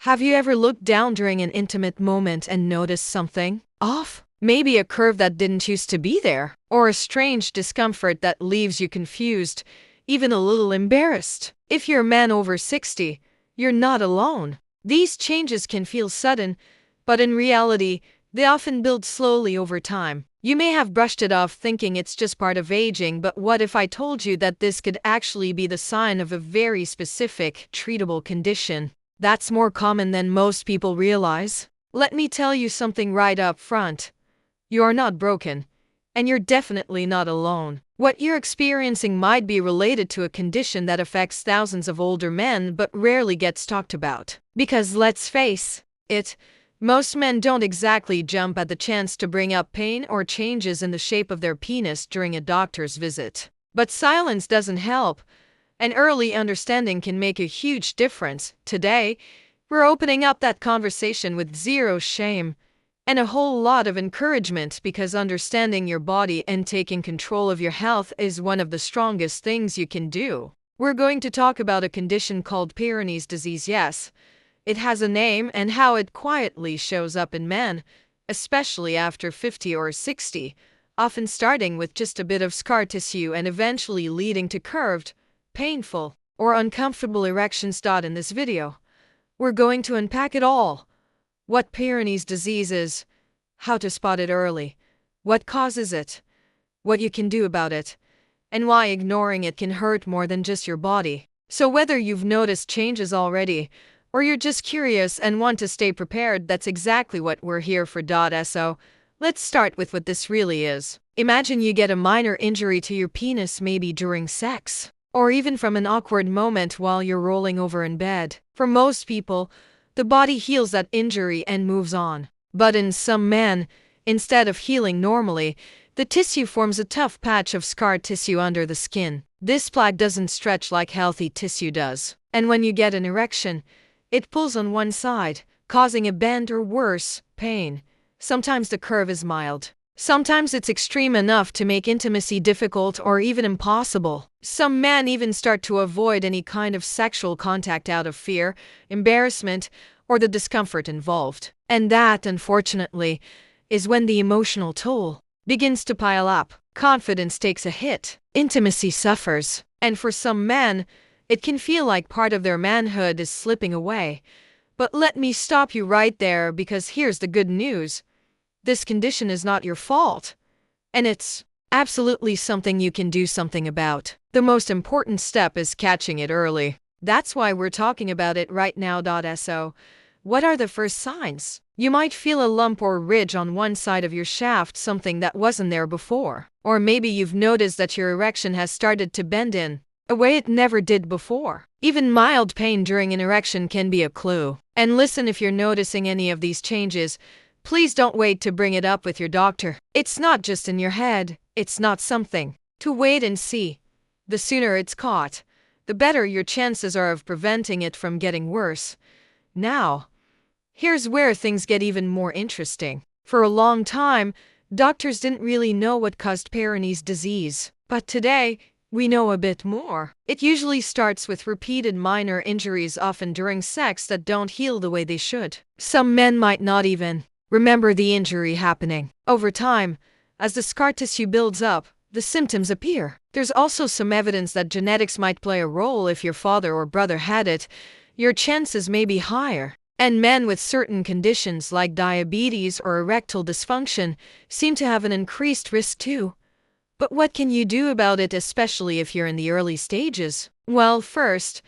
Have you ever looked down during an intimate moment and noticed something off? Maybe a curve that didn't used to be there, or a strange discomfort that leaves you confused, even a little embarrassed. If you're a man over 60, you're not alone. These changes can feel sudden, but in reality, they often build slowly over time. You may have brushed it off thinking it's just part of aging, but what if I told you that this could actually be the sign of a very specific, treatable condition? That's more common than most people realize. Let me tell you something right up front. You are not broken, and you're definitely not alone. What you're experiencing might be related to a condition that affects thousands of older men but rarely gets talked about. Because let's face it, most men don't exactly jump at the chance to bring up pain or changes in the shape of their penis during a doctor's visit. But silence doesn't help, and early understanding can make a huge difference. Today, we're opening up that conversation with zero shame and a whole lot of encouragement, because understanding your body and taking control of your health is one of the strongest things you can do. We're going to talk about a condition called Peyronies disease. Yes, it has a name, and how it quietly shows up in men, especially after 50 or 60, often starting with just a bit of scar tissue and eventually leading to curved, painful, or uncomfortable erections. In this video, we're going to unpack it all. What Peyronies disease is, how to spot it early, what causes it, what you can do about it, and why ignoring it can hurt more than just your body. So whether you've noticed changes already, or you're just curious and want to stay prepared, that's exactly what we're here for. So, let's start with what this really is. Imagine you get a minor injury to your penis, maybe during sex, or even from an awkward moment while you're rolling over in bed. For most people, the body heals that injury and moves on. But in some men, instead of healing normally, the tissue forms a tough patch of scar tissue under the skin. This plaque doesn't stretch like healthy tissue does. And when you get an erection, it pulls on one side, causing a bend or worse, pain. Sometimes the curve is mild. Sometimes it's extreme enough to make intimacy difficult or even impossible. Some men even start to avoid any kind of sexual contact out of fear, embarrassment, or the discomfort involved. And that, unfortunately, is when the emotional toll begins to pile up. Confidence takes a hit, intimacy suffers, and for some men, it can feel like part of their manhood is slipping away. But let me stop you right there, because here's the good news. This condition is not your fault, and it's absolutely something you can do something about. The most important step is catching it early. That's why we're talking about it right now. So, what are the first signs? You might feel a lump or ridge on one side of your shaft, something that wasn't there before. Or maybe you've noticed that your erection has started to bend in a way it never did before. Even mild pain during an erection can be a clue. And listen, if you're noticing any of these changes, please don't wait to bring it up with your doctor. It's not just in your head. It's not something to wait and see. The sooner it's caught, the better your chances are of preventing it from getting worse. Now, here's where things get even more interesting. For a long time, doctors didn't really know what caused Peyronies disease. But today, we know a bit more. It usually starts with repeated minor injuries, often during sex, that don't heal the way they should. Some men might not even remember the injury happening. Over time, as the scar tissue builds up, the symptoms appear. There's also some evidence that genetics might play a role. If your father or brother had it, your chances may be higher. And men with certain conditions like diabetes or erectile dysfunction seem to have an increased risk too. But what can you do about it, especially if you're in the early stages? Well, first,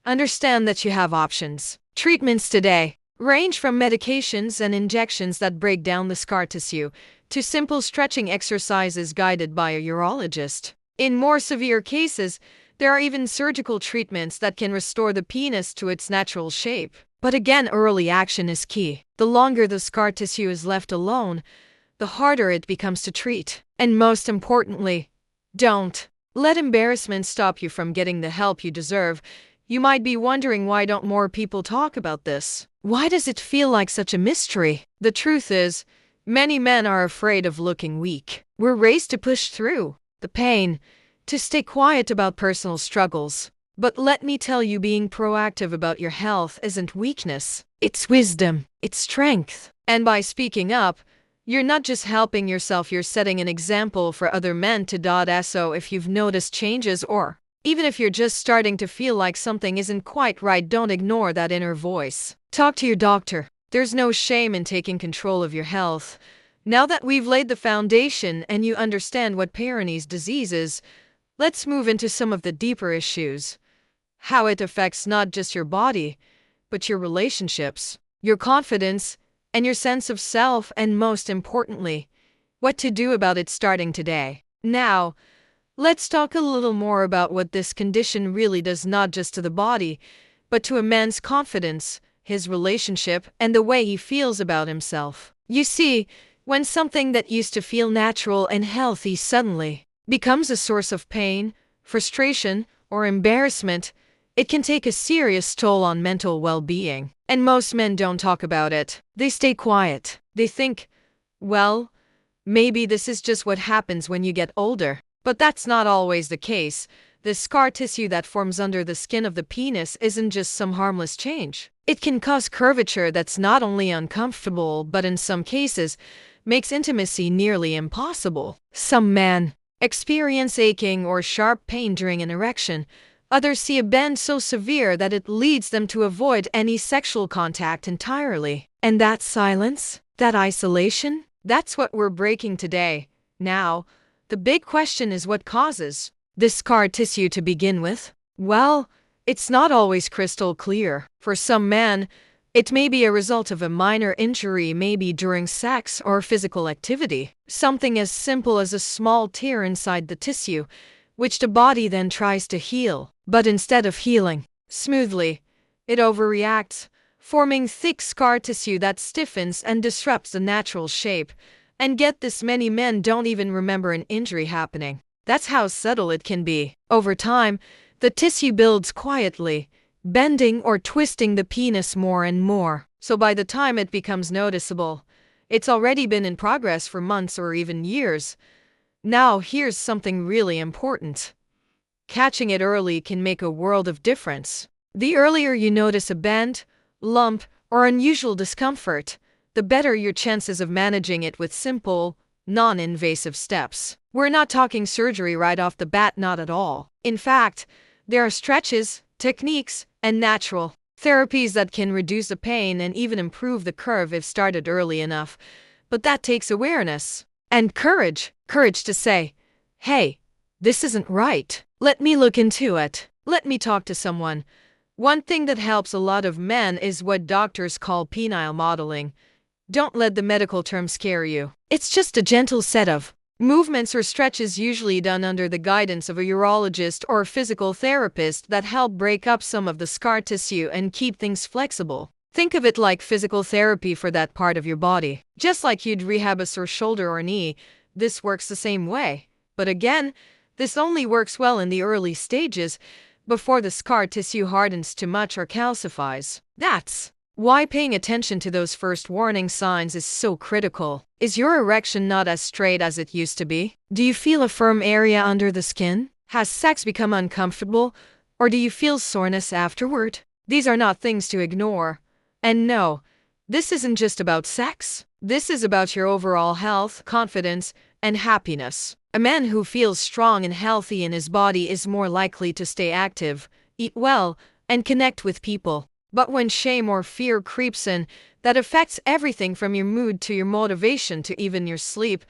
understand that you have options. Treatments today range from medications and injections that break down the scar tissue to simple stretching exercises guided by a urologist. In more severe cases, there are even surgical treatments that can restore the penis to its natural shape. But again, early action is key. The longer the scar tissue is left alone, the harder it becomes to treat. And most importantly, don't let embarrassment stop you from getting the help you deserve. You might be wondering, why don't more people talk about this? Why does it feel like such a mystery? The truth is, many men are afraid of looking weak. We're raised to push through the pain, to stay quiet about personal struggles. But let me tell you, being proactive about your health isn't weakness. It's wisdom. It's strength. And by speaking up, you're not just helping yourself, you're setting an example for other men to do. So if you've noticed changes, or even if you're just starting to feel like something isn't quite right, don't ignore that inner voice. Talk to your doctor. There's no shame in taking control of your health. Now that we've laid the foundation and you understand what Peyronies disease is, let's move into some of the deeper issues. How it affects not just your body, but your relationships, your confidence, and your sense of self, and most importantly, what to do about it starting today. Now, let's talk a little more about what this condition really does, not just to the body, but to a man's confidence, his relationship, and the way he feels about himself. You see, when something that used to feel natural and healthy suddenly becomes a source of pain, frustration, or embarrassment, it can take a serious toll on mental well-being. And most men don't talk about it. They stay quiet. They think, well, maybe this is just what happens when you get older. But that's not always the case. The scar tissue that forms under the skin of the penis isn't just some harmless change. It can cause curvature that's not only uncomfortable, but in some cases, makes intimacy nearly impossible. Some men experience aching or sharp pain during an erection. Others see a bend so severe that it leads them to avoid any sexual contact entirely. And that silence, that isolation, that's what we're breaking today. Now, the big question is, what causes this scar tissue to begin with? Well, it's not always crystal clear. For some men, it may be a result of a minor injury, maybe during sex or physical activity. Something as simple as a small tear inside the tissue, which the body then tries to heal. But instead of healing smoothly, it overreacts, forming thick scar tissue that stiffens and disrupts the natural shape. And get this, many men don't even remember an injury happening. That's how subtle it can be. Over time, the tissue builds quietly, bending or twisting the penis more and more. So by the time it becomes noticeable, it's already been in progress for months or even years. Now, here's something really important. Catching it early can make a world of difference. The earlier you notice a bend, lump, or unusual discomfort, the better your chances of managing it with simple, non-invasive steps. We're not talking surgery right off the bat, not at all. In fact, there are stretches, techniques, and natural therapies that can reduce the pain and even improve the curve if started early enough. But that takes awareness and courage. Courage to say, hey, this isn't right. Let me look into it. Let me talk to someone. One thing that helps a lot of men is what doctors call penile modeling. Don't let the medical term scare you. It's just a gentle set of movements or stretches, usually done under the guidance of a urologist or physical therapist, that help break up some of the scar tissue and keep things flexible. Think of it like physical therapy for that part of your body. Just like you'd rehab a sore shoulder or knee, this works the same way. But again, this only works well in the early stages, before the scar tissue hardens too much or calcifies. That's why paying attention to those first warning signs is so critical. Is your erection not as straight as it used to be? Do you feel a firm area under the skin? Has sex become uncomfortable? Or do you feel soreness afterward? These are not things to ignore. And no, this isn't just about sex. This is about your overall health, confidence, and happiness. A man who feels strong and healthy in his body is more likely to stay active, eat well, and connect with people. But when shame or fear creeps in, that affects everything from your mood to your motivation to even your sleep.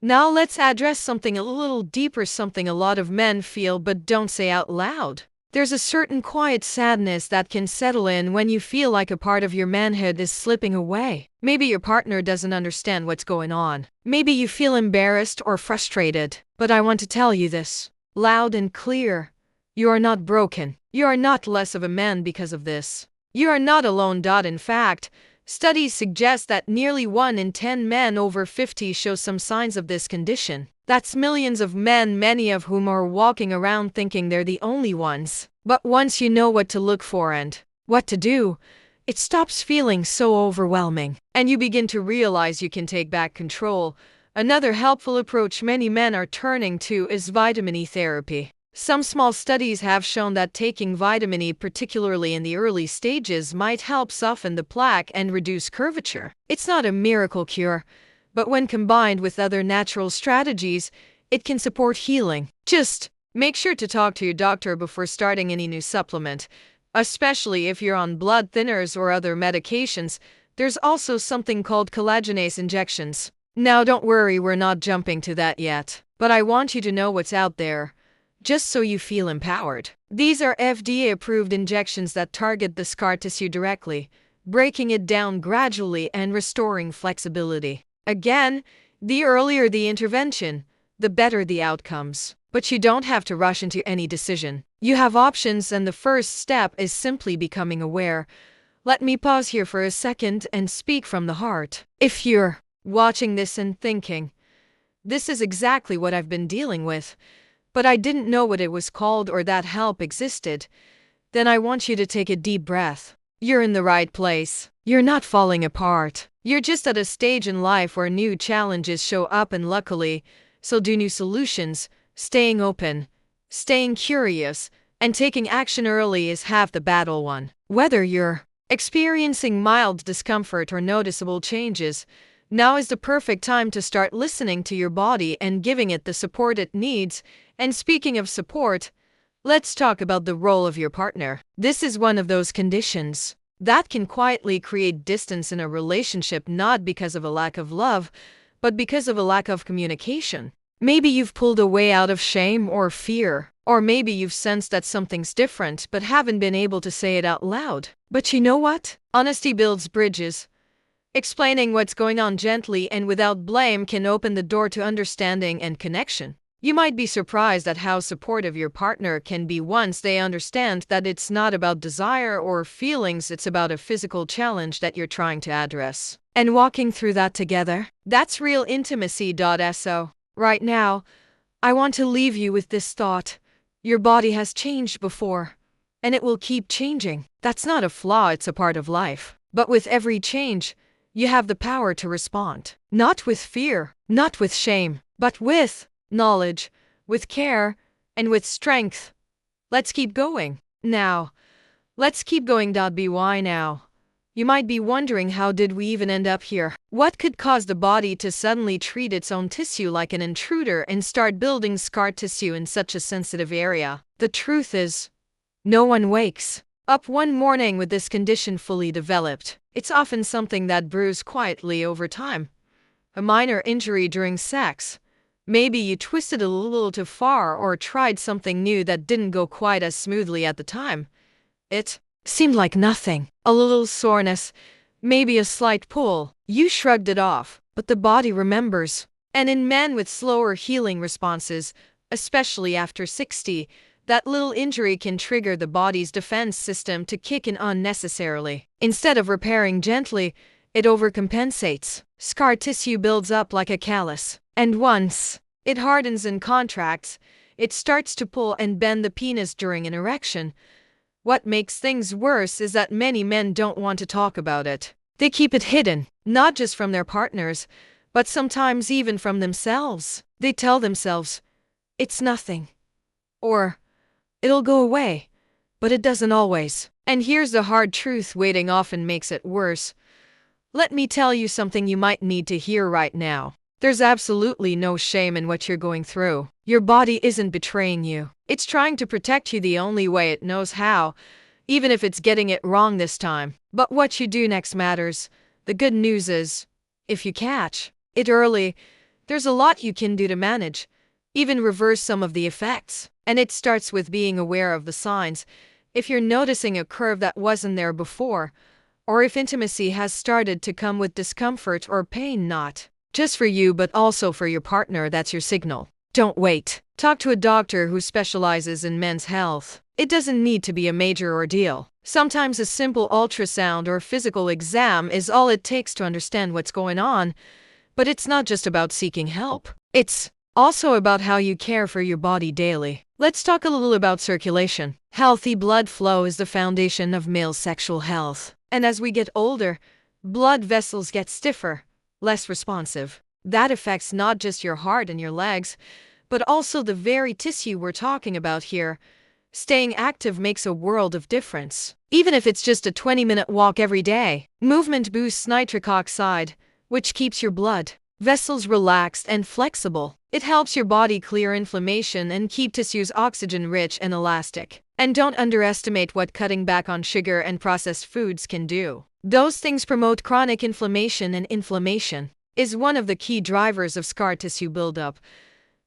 Now let's address something a little deeper, something a lot of men feel but don't say out loud. There's a certain quiet sadness that can settle in when you feel like a part of your manhood is slipping away. Maybe your partner doesn't understand what's going on. Maybe you feel embarrassed or frustrated. But I want to tell you this, loud and clear. You are not broken. You are not less of a man because of this. You are not alone. In fact, studies suggest that nearly 1 in 10 men over 50 show some signs of this condition. That's millions of men, many of whom are walking around thinking they're the only ones. But once you know what to look for and what to do, it stops feeling so overwhelming, and you begin to realize you can take back control. Another helpful approach many men are turning to is vitamin E therapy. Some small studies have shown that taking vitamin E, particularly in the early stages, might help soften the plaque and reduce curvature. It's not a miracle cure, but when combined with other natural strategies, it can support healing. Just make sure to talk to your doctor before starting any new supplement, especially if you're on blood thinners or other medications. There's also something called collagenase injections. Now, don't worry, we're not jumping to that yet, but I want you to know what's out there, just so you feel empowered. These are FDA-approved injections that target the scar tissue directly, breaking it down gradually and restoring flexibility. Again, the earlier the intervention, the better the outcomes. But you don't have to rush into any decision. You have options, and the first step is simply becoming aware. Let me pause here for a second and speak from the heart. If you're watching this and thinking, this is exactly what I've been dealing with, but I didn't know what it was called or that help existed, then I want you to take a deep breath. You're in the right place. You're not falling apart. You're just at a stage in life where new challenges show up, and luckily, so do new solutions. Staying open, staying curious, and taking action early is half the battle won. Whether you're experiencing mild discomfort or noticeable changes, now is the perfect time to start listening to your body and giving it the support it needs. And speaking of support, let's talk about the role of your partner. This is one of those conditions that can quietly create distance in a relationship, not because of a lack of love, but because of a lack of communication. Maybe you've pulled away out of shame or fear, or maybe you've sensed that something's different but haven't been able to say it out loud. But you know what? Honesty builds bridges. Explaining what's going on gently and without blame can open the door to understanding and connection. You might be surprised at how supportive your partner can be once they understand that it's not about desire or feelings, it's about a physical challenge that you're trying to address. And walking through that together, that's real intimacy. So, right now, I want to leave you with this thought. Your body has changed before, and it will keep changing. That's not a flaw, it's a part of life. But with every change, you have the power to respond. Not with fear, not with shame, but with knowledge, with care, and with strength. Let's keep going. Now, let's keep going. Why now? You might be wondering, how did we even end up here? What could cause the body to suddenly treat its own tissue like an intruder and start building scar tissue in such a sensitive area? The truth is, no one wakes up one morning with this condition fully developed. It's often something that brews quietly over time. A minor injury during sex. Maybe you twisted a little too far or tried something new that didn't go quite as smoothly at the time. It seemed like nothing. A little soreness, maybe a slight pull. You shrugged it off, but the body remembers. And in men with slower healing responses, especially after 60, that little injury can trigger the body's defense system to kick in unnecessarily. Instead of repairing gently, it overcompensates. Scar tissue builds up like a callus, and once it hardens and contracts, it starts to pull and bend the penis during an erection. What makes things worse is that many men don't want to talk about it. They keep it hidden, not just from their partners, but sometimes even from themselves. They tell themselves, it's nothing, or it'll go away, but it doesn't always. And here's the hard truth: waiting often makes it worse. Let me tell you something you might need to hear right now. There's absolutely no shame in what you're going through. Your body isn't betraying you. It's trying to protect you the only way it knows how, even if it's getting it wrong this time. But what you do next matters. The good news is, if you catch it early, there's a lot you can do to manage, even reverse some of the effects. And it starts with being aware of the signs. If you're noticing a curve that wasn't there before, or if intimacy has started to come with discomfort or pain, not just for you but also for your partner, that's your signal. Don't wait. Talk to a doctor who specializes in men's health. It doesn't need to be a major ordeal. Sometimes a simple ultrasound or physical exam is all it takes to understand what's going on. But it's not just about seeking help. It's also about how you care for your body daily. Let's talk a little about circulation. Healthy blood flow is the foundation of male sexual health. And as we get older, blood vessels get stiffer, less responsive. That affects not just your heart and your legs, but also the very tissue we're talking about here. Staying active makes a world of difference. Even if it's just a 20-minute walk every day, movement boosts nitric oxide, which keeps your blood vessels relaxed and flexible. It helps your body clear inflammation and keep tissues oxygen-rich and elastic. And don't underestimate what cutting back on sugar and processed foods can do. Those things promote chronic inflammation, and inflammation is one of the key drivers of scar tissue buildup.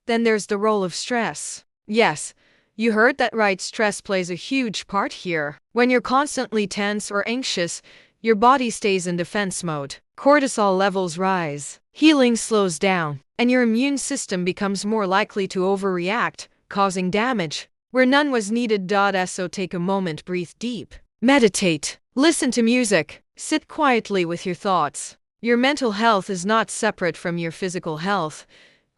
Then there's the role of stress. Yes, you heard that right, stress plays a huge part here. When you're constantly tense or anxious, your body stays in defense mode. Cortisol levels rise, healing slows down, and your immune system becomes more likely to overreact, causing damage where none was needed. So take a moment, breathe deep, meditate, listen to music, sit quietly with your thoughts. Your mental health is not separate from your physical health,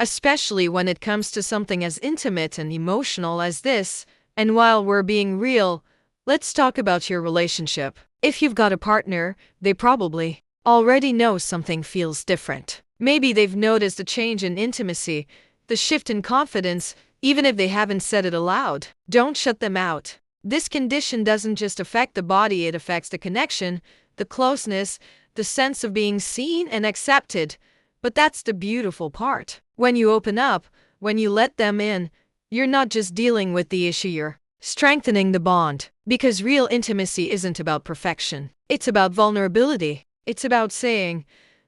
especially when it comes to something as intimate and emotional as this. And while we're being real, let's talk about your relationship. If you've got a partner, they probably already know something feels different. Maybe they've noticed a change in intimacy, the shift in confidence, even if they haven't said it aloud. Don't shut them out. This condition doesn't just affect the body, it affects the connection, the closeness, the sense of being seen and accepted. But that's the beautiful part. When you open up, when you let them in, you're not just dealing with the issue, you're strengthening the bond. Because real intimacy isn't about perfection. It's about vulnerability. It's about saying,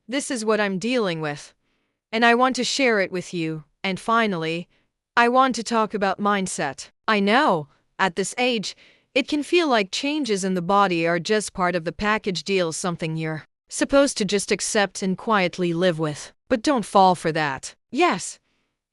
this is what I'm dealing with, and I want to share it with you. And finally, I want to talk about mindset. I know, at this age, it can feel like changes in the body are just part of the package deal, something you're supposed to just accept and quietly live with. But don't fall for that. Yes,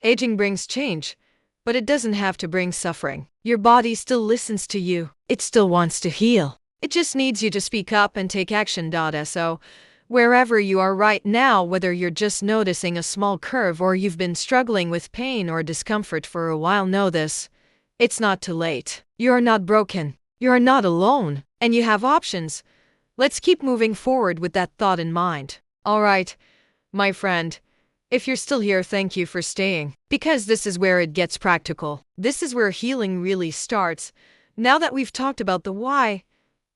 aging brings change, but it doesn't have to bring suffering. Your body still listens to you. It still wants to heal. It just needs you to speak up and take action. So, wherever you are right now, whether you're just noticing a small curve or you've been struggling with pain or discomfort for a while, know this: it's not too late. You're not broken. You're not alone. And you have options. Let's keep moving forward with that thought in mind. All right, my friend, if you're still here, thank you for staying. Because this is where it gets practical. This is where healing really starts. Now that we've talked about the why,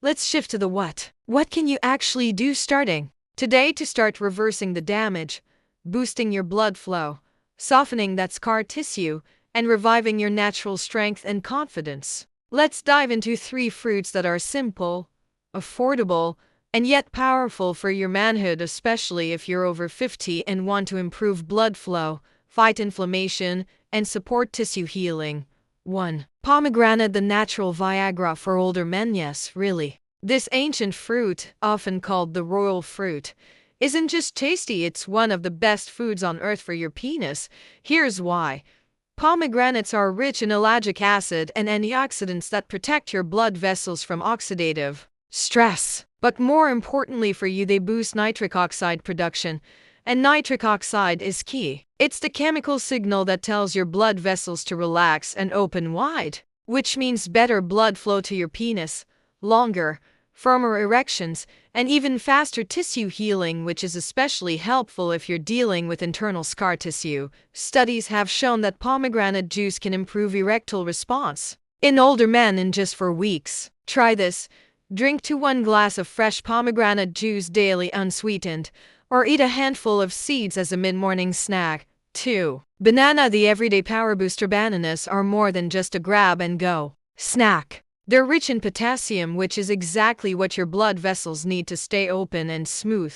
let's shift to the what. What can you actually do starting today to start reversing the damage, boosting your blood flow, softening that scar tissue, and reviving your natural strength and confidence? Let's dive into 3 fruits that are simple, affordable, and yet powerful for your manhood, especially if you're over 50 and want to improve blood flow, fight inflammation, and support tissue healing. 1. Pomegranate, the natural Viagra for older men. Yes, really. This ancient fruit, often called the royal fruit, isn't just tasty, it's one of the best foods on earth for your penis. Here's why. Pomegranates are rich in ellagic acid and antioxidants that protect your blood vessels from oxidative stress. But more importantly for you, they boost nitric oxide production. And nitric oxide is key. It's the chemical signal that tells your blood vessels to relax and open wide, which means better blood flow to your penis, longer, firmer erections, and even faster tissue healing, which is especially helpful if you're dealing with internal scar tissue. Studies have shown that pomegranate juice can improve erectile response in older men in just 4 weeks. Try this. Drink 2 1 glass of fresh pomegranate juice daily unsweetened, or eat a handful of seeds as a mid-morning snack. 2. Banana. The everyday power booster bananas are more than just a grab-and-go snack. They're rich in potassium, which is exactly what your blood vessels need to stay open and smooth.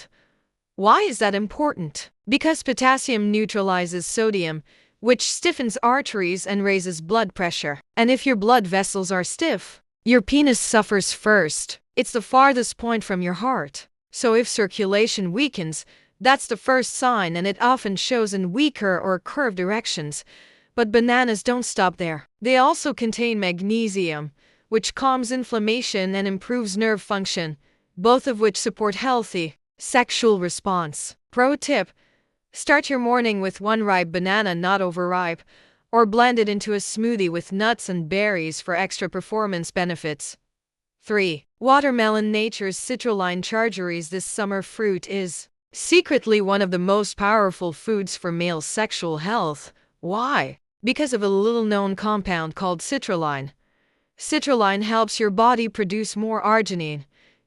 Why is that important? Because potassium neutralizes sodium, which stiffens arteries and raises blood pressure. And if your blood vessels are stiff, your penis suffers first. It's the farthest point from your heart. So if circulation weakens, that's the first sign, and it often shows in weaker or curved erections. But bananas don't stop there. They also contain magnesium, which calms inflammation and improves nerve function, both of which support healthy sexual response. Pro tip: start your morning with 1 ripe banana, not overripe, or blend it into a smoothie with nuts and berries for extra performance benefits. 3. Watermelon, nature's citrulline chargeries. This summer fruit is secretly one of the most powerful foods for male sexual health. Why? Because of a little-known compound called citrulline. Citrulline helps your body produce more arginine,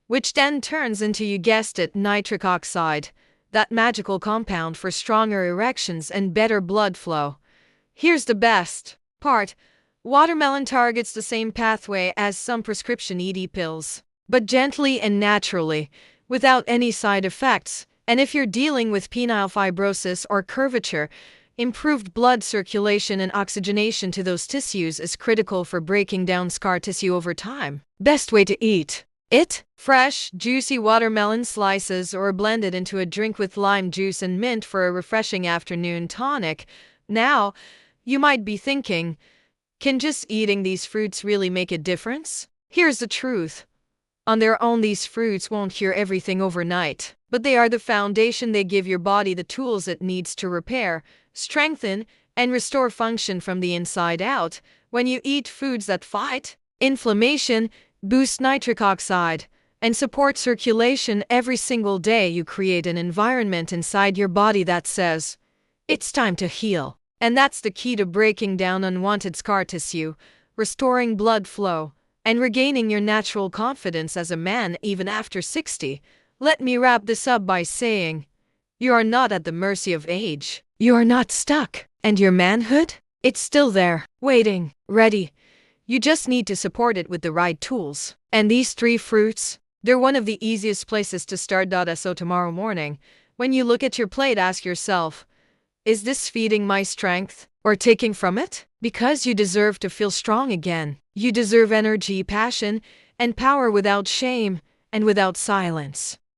which then turns into, you guessed it, nitric oxide, that magical compound for stronger erections and better blood flow. Here's the best part. Watermelon targets the same pathway as some prescription ED pills, but gently and naturally, without any side effects. And if you're dealing with penile fibrosis or curvature, improved blood circulation and oxygenation to those tissues is critical for breaking down scar tissue over time. Best way to eat it: fresh, juicy watermelon slices or blended into a drink with lime juice and mint for a refreshing afternoon tonic. Now, you might be thinking, can just eating these fruits really make a difference? Here's the truth. On their own, these fruits won't cure everything overnight, but they are the foundation. They give your body the tools it needs to repair, strengthen, and restore function from the inside out. When you eat foods that fight inflammation, boost nitric oxide, and support circulation every single day, you create an environment inside your body that says, it's time to heal. And that's the key to breaking down unwanted scar tissue, restoring blood flow, and regaining your natural confidence as a man even after 60. Let me wrap this up by saying, you are not at the mercy of age. You are not stuck. And your manhood? It's still there, waiting, ready. You just need to support it with the right tools. And these 3 fruits, they're one of the easiest places to start. So tomorrow morning, when you look at your plate, ask yourself, is this feeding my strength or taking from it? Because you deserve to feel strong again. You deserve energy, passion, and power without shame and without silence.